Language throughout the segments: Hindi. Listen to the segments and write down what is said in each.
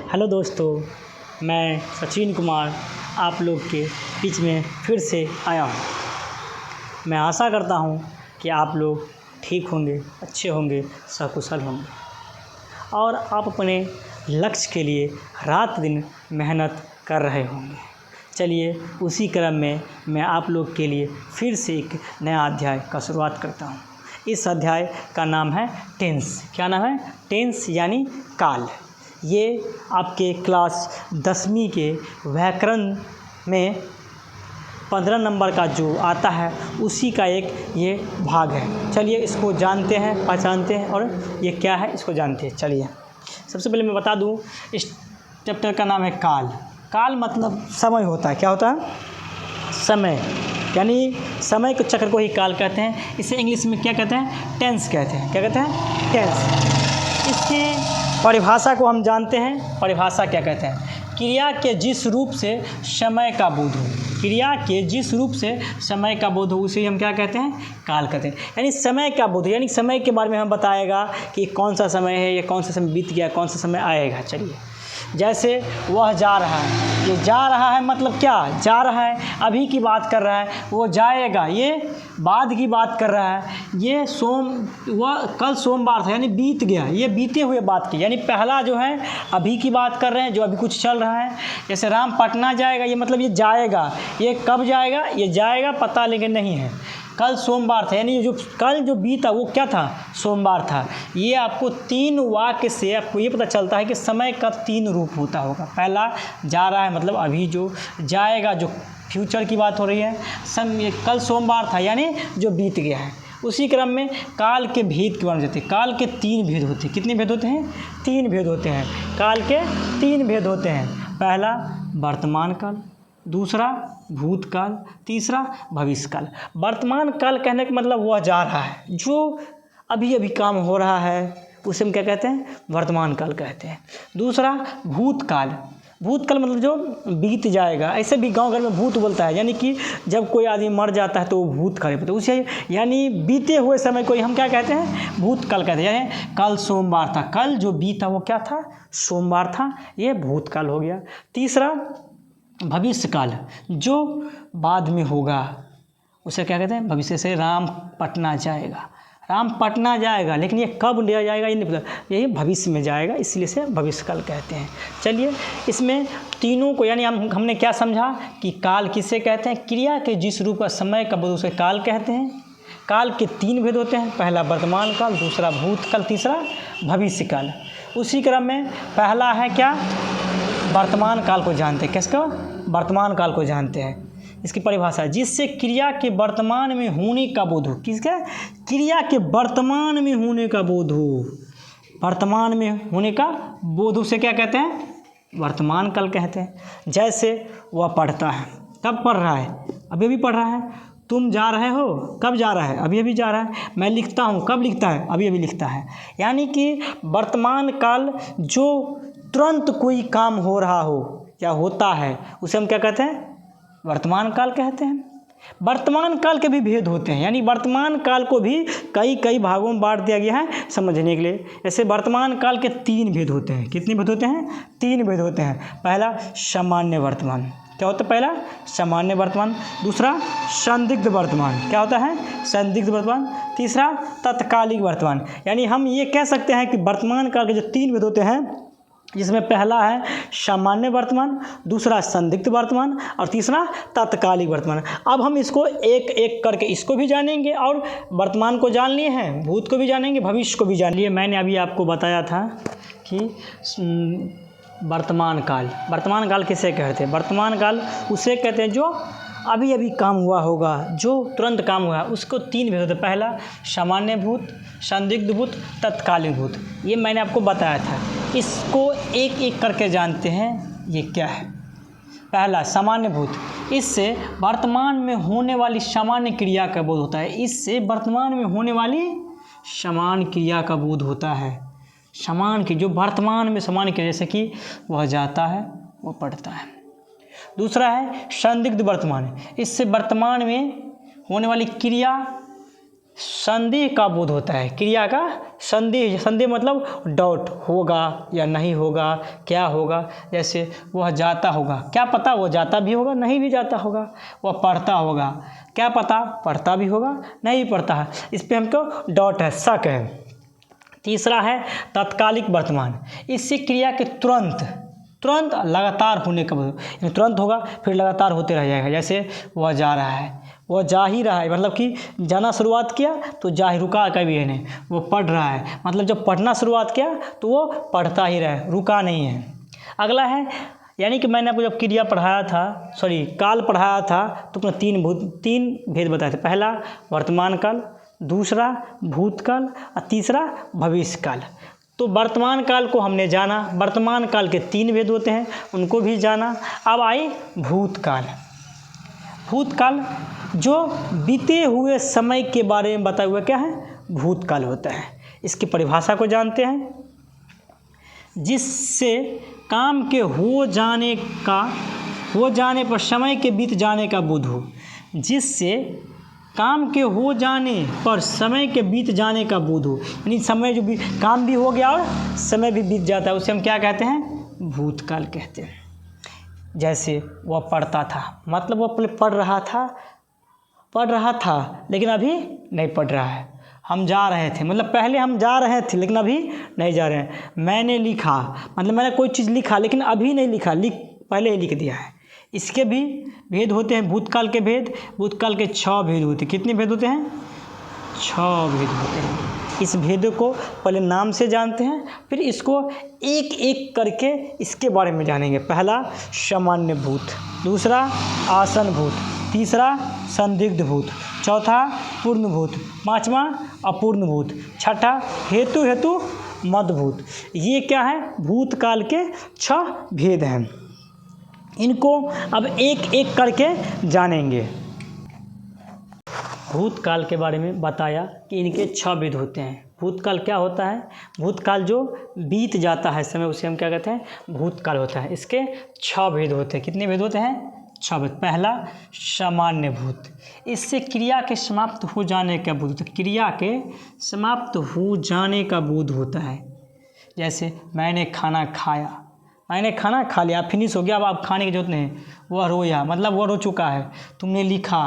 हेलो दोस्तों, मैं सचिन कुमार आप लोग के बीच में फिर से आया हूँ। मैं आशा करता हूँ कि आप लोग ठीक होंगे, अच्छे होंगे, सकुशल होंगे और आप अपने लक्ष्य के लिए रात दिन मेहनत कर रहे होंगे। चलिए उसी क्रम में मैं आप लोग के लिए फिर से एक नया अध्याय का शुरुआत करता हूँ। इस अध्याय का नाम है टेंस। क्या नाम है? टेंस यानी काल। ये आपके क्लास 10वीं के व्याकरण में 15 नंबर का जो आता है उसी का एक ये भाग है। चलिए इसको जानते हैं, पहचानते हैं और ये क्या है इसको जानते हैं। चलिए सबसे पहले मैं बता दूं, इस चैप्टर का नाम है काल। काल मतलब समय होता है। क्या होता है? समय, यानी समय के चक्र को ही काल कहते हैं। इसे इंग्लिश में क्या कहते हैं? टेंस कहते हैं। क्या कहते हैं? टेंस। इसकी परिभाषा को हम जानते हैं। परिभाषा क्या कहते हैं? क्रिया के जिस रूप से समय का बोध हो, क्रिया के जिस रूप से समय का बोध हो उसे हम क्या कहते हैं? काल कहते हैं। यानी समय का बोध, यानी समय के बारे में हम बताएगा कि कौन सा समय है या कौन सा समय बीत गया, कौन सा समय आएगा। चलिए जैसे वह जा रहा है, ये जा रहा है मतलब क्या? जा रहा है, अभी की बात कर रहा है। वो जाएगा, ये बाद की बात कर रहा है। ये वह कल सोमवार था, यानी बीत गया, ये बीते हुए बात की। यानी पहला जो है अभी की बात कर रहे हैं, जो अभी कुछ चल रहा है। जैसे राम पटना जाएगा, ये मतलब ये जाएगा। ये कब जाएगा? ये जाएगा पता लेकिन नहीं है। कल सोमवार था, यानी जो कल जो बीता वो क्या था? सोमवार था। ये आपको 3 वाक्य से आपको ये पता चलता है कि समय का 3 रूप होता होगा। पहला जा रहा है मतलब अभी, जो जाएगा जो फ्यूचर की बात हो रही है। कल सोमवार था यानी जो बीत गया है। उसी क्रम में काल के भेद के बारे में जानते हैं। काल के 3 भेद होते हैं। कितने भेद होते हैं? 3 भेद होते हैं। काल के 3 भेद होते हैं। पहला वर्तमान काल, दूसरा भूतकाल, तीसरा भविष्यकाल। वर्तमान काल कहने का मतलब वह जा रहा है, जो अभी अभी काम हो रहा है उसे हम क्या कहते हैं? वर्तमान काल कहते हैं। दूसरा भूतकाल। भूतकाल मतलब जो बीत जाएगा। ऐसे भी गांव घर में भूत बोलता है, यानी कि जब कोई आदमी मर जाता है तो वो भूत काल बोलते हैं उसे, यानी बीते हुए समय को हम क्या कहते हैं? भूतकाल कहते हैं। यानी कल सोमवार था, कल जो बीता वो क्या था? सोमवार था। ये भूतकाल हो गया। तीसरा भविष्यकाल, जो बाद में होगा उसे क्या कहते हैं? भविष्य। से राम पटना जाएगा, राम पटना जाएगा, लेकिन ये कब ले जाएगा ये नहीं पता, यही भविष्य में जाएगा, इसलिए से भविष्यकाल कहते हैं। चलिए इसमें तीनों को, यानी हमने क्या समझा कि काल किसे कहते हैं? क्रिया के जिस रूप का समय का बोध उसे काल कहते हैं। काल के 3 भेद होते हैं। पहला वर्तमान काल, दूसरा भूतकाल, तीसरा भविष्यकाल। उसी क्रम में पहला है क्या? वर्तमान काल को जानते हैं। किसका? वर्तमान काल को जानते हैं। इसकी परिभाषा, जिससे क्रिया के वर्तमान में होने का बोध हो। किसका? क्रिया के वर्तमान में होने का बोध हो। वर्तमान में होने का बोध उसे क्या कहते हैं? वर्तमान काल कहते हैं। जैसे वह पढ़ता है, कब पढ़ रहा है? अभी अभी पढ़ रहा है। तुम जा रहे हो, कब जा रहा है? अभी अभी जा रहा है। मैं लिखता हूँ, कब लिखता है? अभी अभी लिखता है। यानी कि वर्तमान काल जो तुरंत कोई काम हो रहा हो या होता है उसे हम क्या कहते हैं? वर्तमान काल कहते हैं। वर्तमान काल के भी भेद होते हैं, यानी वर्तमान काल को भी कई भागों में बांट दिया गया है समझने के लिए। ऐसे वर्तमान काल के 3 भेद होते हैं। कितने भेद होते हैं? 3 भेद होते हैं। पहला सामान्य वर्तमान। क्या होता है? पहला सामान्य वर्तमान, दूसरा संदिग्ध वर्तमान। क्या होता है? संदिग्ध वर्तमान। तीसरा तत्कालिक वर्तमान। यानी हम ये कह सकते हैं कि वर्तमान काल के जो 3 भेद होते हैं, जिसमें पहला है सामान्य वर्तमान, दूसरा संदिग्ध वर्तमान और तीसरा तत्कालिक वर्तमान। अब हम इसको एक एक करके इसको भी जानेंगे और वर्तमान को जान लिए हैं, भूत को भी जानेंगे, भविष्य को भी जान लिए। मैंने अभी आपको बताया था कि वर्तमान काल किसे कहते हैं? वर्तमान काल उसे कहते हैं जो अभी अभी काम हुआ होगा, जो तुरंत काम हुआ है। उसको 3 भेद होते हैं। पहला सामान्य भूत, संदिग्ध भूत, तत्कालिक भूत। ये मैंने आपको बताया था। इसको एक एक करके जानते हैं ये क्या है। पहला सामान्य भूत, इससे वर्तमान में होने वाली सामान्य क्रिया का बोध होता है। इससे वर्तमान में होने वाली समान क्रिया का बोध होता है। समान की जो वर्तमान में समान क्रिया, जैसे कि वह जाता है, वह पढ़ता है। दूसरा है संदिग्ध वर्तमान, इससे वर्तमान में होने वाली क्रिया संदेह का बोध होता है। क्रिया का संदेह, संदेह मतलब डाउट, होगा या नहीं होगा, क्या होगा। जैसे वह जाता होगा, क्या पता वो जाता भी होगा, नहीं भी जाता होगा। वह पढ़ता होगा, क्या पता पढ़ता भी होगा, नहीं भी पढ़ता है। इस पर हमको डाउट है, शक है। तीसरा है तात्कालिक वर्तमान। इससे क्रिया के तुरंत लगातार होने का मतलब तुरंत होगा फिर लगातार होते रह जाएगा। जैसे वह जा रहा है, वह जा ही रहा है, मतलब कि जाना शुरुआत किया तो जा ही, रुका कभी है नहीं। वो पढ़ रहा है, मतलब जब पढ़ना शुरुआत किया तो वो पढ़ता ही रहा, रुका नहीं है। अगला है, यानी कि मैंने आपको जब क्रिया पढ़ाया था, काल पढ़ाया था, तो अपना तीन भेद बताए थे। पहला वर्तमान काल, दूसरा भूतकाल और तीसरा भविष्य काल। तो वर्तमान काल को हमने जाना, वर्तमान काल के 3 भेद होते हैं, उनको भी जाना। अब आई भूतकाल। भूतकाल जो बीते हुए समय के बारे में बताया हुआ क्या है, भूतकाल होता है। इसकी परिभाषा को जानते हैं, जिससे काम के हो जाने पर समय के बीत जाने का बोध हो। जिससे काम के हो जाने पर समय के बीत जाने का बोध हो, यानी समय जो भी काम भी हो गया और समय भी बीत जाता है, उसे हम क्या कहते हैं, भूतकाल कहते हैं। जैसे वह पढ़ता था, मतलब वह पहले पढ़ रहा था लेकिन अभी नहीं पढ़ रहा है। हम जा रहे थे, मतलब पहले हम जा रहे थे लेकिन अभी नहीं जा रहे हैं। मैंने लिखा, मतलब मैंने कोई चीज़ लिखा लेकिन अभी नहीं लिखा, पहले ही लिख दिया है। इसके भी भेद होते हैं, भूतकाल के भेद। भूतकाल के 6 भेद होते हैं। कितने भेद होते हैं, 6 भेद होते हैं। इस भेद को पहले नाम से जानते हैं, फिर इसको एक एक करके इसके बारे में जानेंगे। पहला सामान्य भूत, दूसरा आसन भूत, तीसरा संदिग्ध भूत, चौथा पूर्ण भूत, पांचवा अपूर्ण भूत, छठा हेतु मदभूत। ये क्या है, भूतकाल के 6 भेद हैं। इनको अब एक एक करके जानेंगे। भूतकाल के बारे में बताया कि इनके 6 भेद होते हैं। भूतकाल क्या होता है, भूतकाल जो बीत जाता है समय, उसे हम क्या कहते हैं, भूतकाल होता है। इसके 6 भेद होते हैं। कितने भेद होते हैं, 6 भेद। पहला सामान्य भूत, इससे क्रिया के समाप्त हो जाने का बोध होता है। क्रिया के समाप्त हो जाने का बोध होता है। जैसे मैंने खाना खा लिया, फिनिश हो गया, अब आप खाने की जरूरत नहीं। वह रोया, मतलब वह रो चुका है। तुमने लिखा,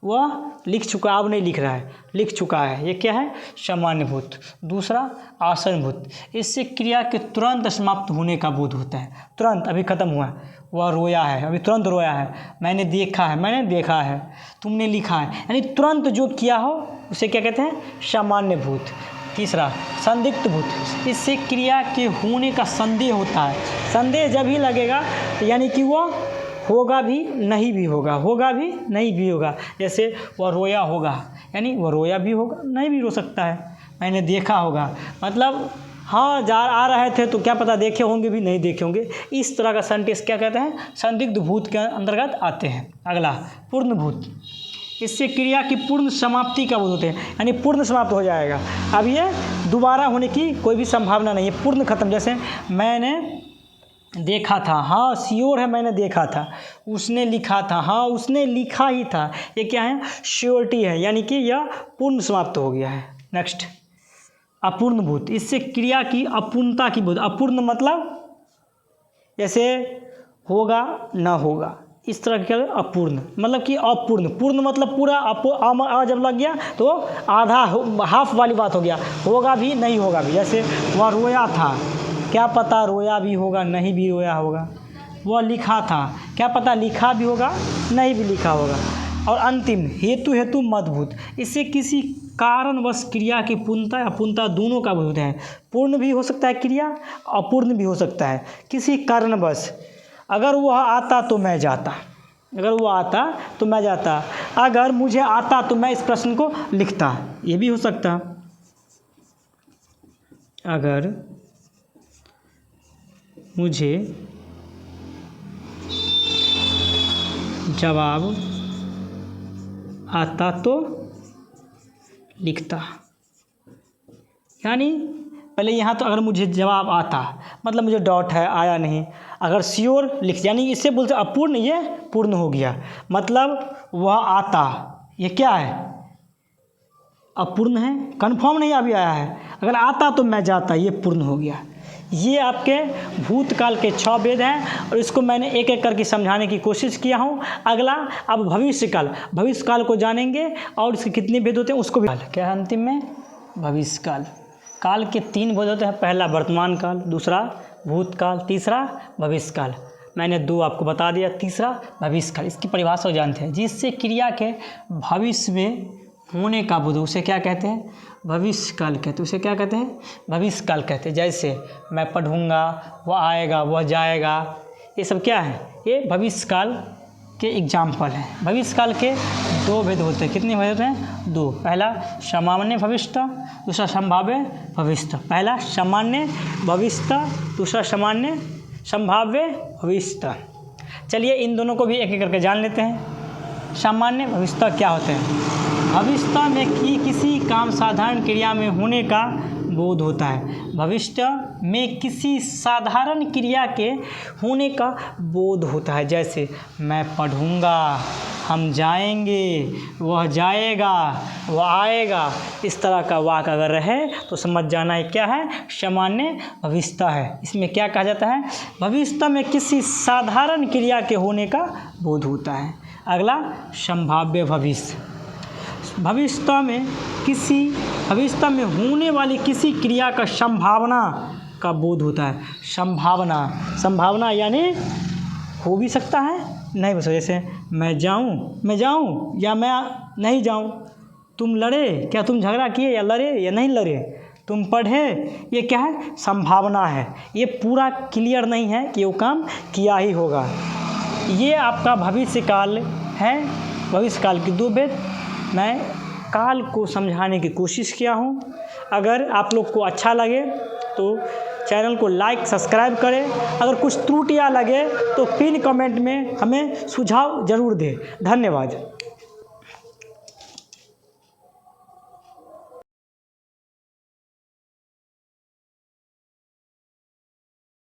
वह लिख चुका, अब नहीं लिख रहा है, लिख चुका है। ये क्या है, सामान्य भूत। दूसरा आसन भूत, इससे क्रिया के तुरंत समाप्त होने का बोध होता है। तुरंत, अभी ख़त्म हुआ, वह रोया है, अभी तुरंत रोया है। मैंने देखा है, तुमने लिखा है, यानी तुरंत जो किया हो उसे क्या कहते हैं, सामान्य भूत। तीसरा संदिग्ध भूत, इससे क्रिया के होने का संदेह होता है। संदेह जब ही लगेगा तो यानी कि वो होगा भी नहीं भी होगा, होगा भी नहीं भी होगा। जैसे वह रोया होगा, यानी वह रोया भी होगा, नहीं भी रो सकता है। मैंने देखा होगा, मतलब हाँ आ रहे थे तो क्या पता देखे होंगे भी नहीं देखे होंगे। इस तरह का सेंटेंस क्या कहते हैं, संदिग्ध भूत के अंतर्गत आते हैं। अगला पूर्ण भूत, इससे क्रिया की पूर्ण समाप्ति का बोध होते हैं, यानी पूर्ण समाप्त हो जाएगा, अब ये दोबारा होने की कोई भी संभावना नहीं है, पूर्ण खत्म। जैसे मैंने देखा था, हाँ श्योर है मैंने देखा था। उसने लिखा था, हाँ उसने लिखा ही था। ये क्या है, श्योरिटी है, यानी कि यह पूर्ण समाप्त हो गया है। नेक्स्ट अपूर्ण भूत, इससे क्रिया की अपूर्णता की बोध। अपूर्ण मतलब जैसे होगा ना होगा, इस तरह के अपूर्ण, मतलब कि अपूर्ण। पूर्ण मतलब पूरा, आ जब लग गया तो आधा हाफ वाली बात हो गया, होगा भी नहीं होगा भी। जैसे वह रोया था, क्या पता रोया भी होगा नहीं भी रोया होगा। वह लिखा था, क्या पता लिखा भी होगा नहीं भी लिखा होगा। और अंतिम हेतु मदभूत, इससे किसी कारणवश क्रिया की पूर्णता या अपूर्णता दोनों का बोध है। पूर्ण भी हो सकता है क्रिया, अपूर्ण भी हो सकता है किसी कारणवश। अगर वह आता तो मैं जाता, अगर वो आता तो मैं जाता, अगर मुझे आता तो मैं इस प्रश्न को लिखता, ये भी हो सकता। अगर मुझे जवाब आता तो लिखता, यानी पहले यहाँ तो अगर मुझे जवाब आता मतलब मुझे डाउट है, आया नहीं। अगर श्योर लिख, यानी इससे बोलते अपूर्ण, ये पूर्ण हो गया, मतलब वह आता, ये क्या है, अपूर्ण है, कन्फर्म नहीं अभी आया है। अगर आता तो मैं जाता, ये पूर्ण हो गया। ये आपके भूतकाल के 6 वेद हैं और इसको मैंने एक एक करके समझाने की कोशिश किया हूँ। अगला अब भविष्यकाल, भविष्यकाल को जानेंगे और इसके कितने वेद होते हैं उसको भी। क्या है अंतिम में? भविष्यकाल। काल के 3 वेद होते हैं, पहला वर्तमान काल, दूसरा भूतकाल, तीसरा भविष्यकाल। मैंने 2 आपको बता दिया, तीसरा भविष्यकाल। इसकी परिभाषा जानते हैं, जिससे क्रिया के भविष्य में होने का बोध, उसे क्या कहते हैं? भविष्यकाल कहते हैं। उसे क्या कहते हैं? भविष्यकाल कहते हैं। जैसे मैं पढ़ूंगा, वह आएगा, वह जाएगा, ये सब क्या है? ये भविष्यकाल के एग्जाम्पल हैं। भविष्यकाल के 2 भेद होते हैं। कितने भेद होते हैं? 2। पहला सामान्य भविष्य, दूसरा संभाव्य भविष्य। पहला सामान्य भविष्य, दूसरा सामान्य संभाव्य भविष्य। चलिए इन दोनों को भी एक एक करके जान लेते हैं। सामान्य भविष्य क्या होते हैं? भविष्य में किसी काम साधारण क्रिया में होने का बोध होता है। भविष्य में किसी साधारण क्रिया के होने का बोध होता है। जैसे मैं पढ़ूंगा, हम जाएंगे, वह जाएगा, वह आएगा। इस तरह का वाक्य अगर रहे तो समझ जाना है क्या है? सामान्य भविष्य है। इसमें क्या कहा जाता है? भविष्य में किसी साधारण क्रिया के होने का बोध होता है। अगला संभाव्य भविष्य। भविष्य में होने वाली किसी क्रिया का संभावना का बोध होता है। संभावना यानी हो भी सकता है, नहीं हो सकता। जैसे मैं जाऊं या मैं नहीं जाऊं, तुम लड़े, क्या तुम झगड़ा किए या लड़े या नहीं लड़े, तुम पढ़े, ये क्या है? संभावना है। ये पूरा क्लियर नहीं है कि वो काम किया ही होगा। ये आपका भविष्यकाल है। भविष्यकाल की 2 भेद मैं काल को समझाने की कोशिश किया हूँ। अगर आप लोग को अच्छा लगे तो चैनल को लाइक सब्सक्राइब करें। अगर कुछ त्रुटियाँ लगे तो पिन कमेंट में हमें सुझाव ज़रूर दें। धन्यवाद।